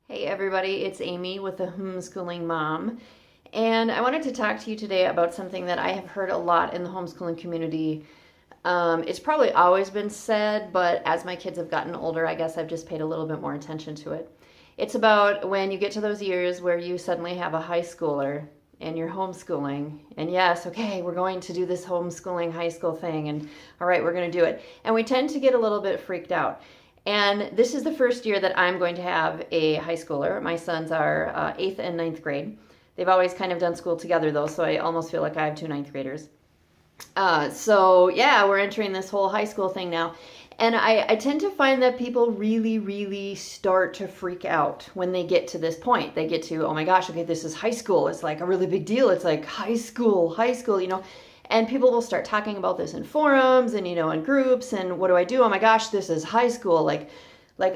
Hey everybody, it's Amy with the Homeschooling Mom, and I wanted to talk to you today about something that I have heard a lot in the homeschooling community. It's probably always been said, but as my kids have gotten older, I guess I've just paid a little bit more attention to it. It's about when you get to those years where you suddenly have a high schooler and you're homeschooling, and yes, okay, we're going to do this homeschooling high school thing, and all right, we're going to do it. And we tend to get a little bit freaked out. And this is the first year that I'm going to have a high schooler. My sons are 8th and ninth grade. They've always kind of done school together though, so I almost feel like I have two ninth graders. So yeah, we're entering this whole high school thing now. And I tend to find that people really, really start to freak out when they get to this point. They get to, oh my gosh, okay, this is high school. It's like a really big deal. It's like high school, you know. And people will start talking about this in forums and, you know, in groups. And what do I do? Oh my gosh, this is high school. Like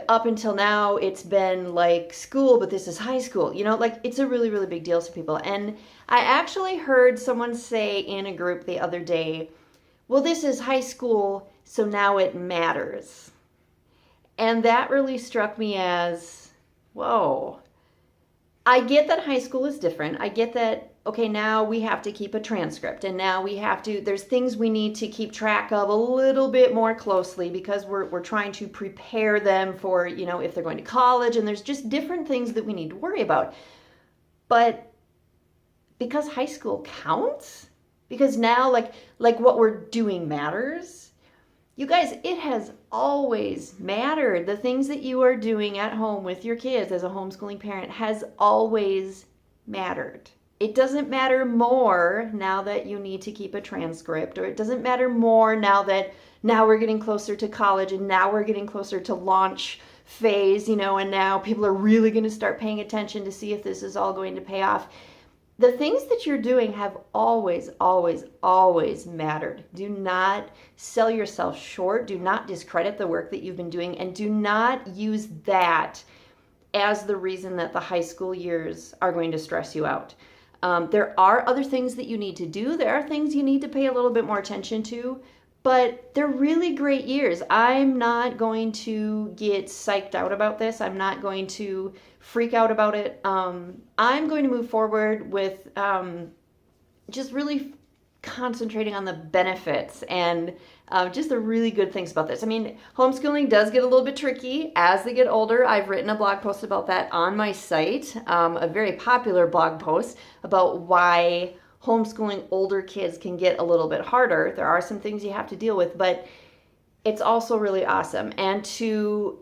up until now, it's been like school, but this is high school. You know, like it's a really, really big deal to people. And I actually heard someone say in a group the other day, well, this is high school, so now it matters. And that really struck me as, whoa. I get that high school is different. I get that, okay, now we have to keep a transcript and now we have to, there's things we need to keep track of a little bit more closely because we're trying to prepare them for, you know, if they're going to college, and there's just different things that we need to worry about. But because high school counts, because now like what we're doing matters. You guys, it has always mattered. The things that you are doing at home with your kids as a homeschooling parent has always mattered. It doesn't matter more now that you need to keep a transcript, or it doesn't matter more now we're getting closer to college and now we're getting closer to launch phase, you know, and now people are really going to start paying attention to see if this is all going to pay off. The things that you're doing have always, always, always mattered. Do not sell yourself short. Do not discredit the work that you've been doing, and do not use that as the reason that the high school years are going to stress you out. There are other things that you need to do. There are things you need to pay a little bit more attention to, but they're really great years. I'm not going to get psyched out about this. I'm not going to freak out about it. I'm going to move forward with just really concentrating on the benefits and just the really good things about this. I mean, homeschooling does get a little bit tricky as they get older. I've written a blog post about that on my site, a very popular blog post about why homeschooling older kids can get a little bit harder. There are some things you have to deal with, but it's also really awesome. And to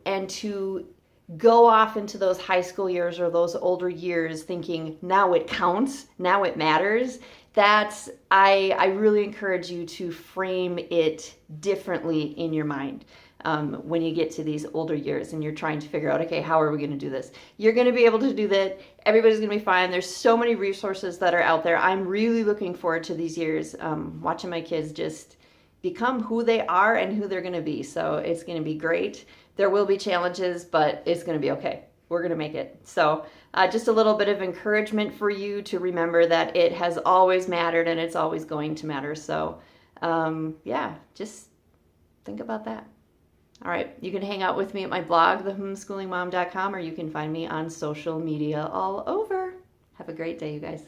go off into those high school years or those older years thinking now it counts, now it matters, that's, I really encourage you to frame it differently in your mind. When you get to these older years and you're trying to figure out, okay, how are we going to do this? You're going to be able to do that. Everybody's going to be fine. There's so many resources that are out there. I'm really looking forward to these years, watching my kids just become who they are and who they're going to be. So it's going to be great. There will be challenges, but it's going to be okay. We're going to make it. So just a little bit of encouragement for you to remember that it has always mattered and it's always going to matter. So yeah, just think about that. All right, you can hang out with me at my blog, thehomeschoolingmom.com, or you can find me on social media all over. Have a great day, you guys.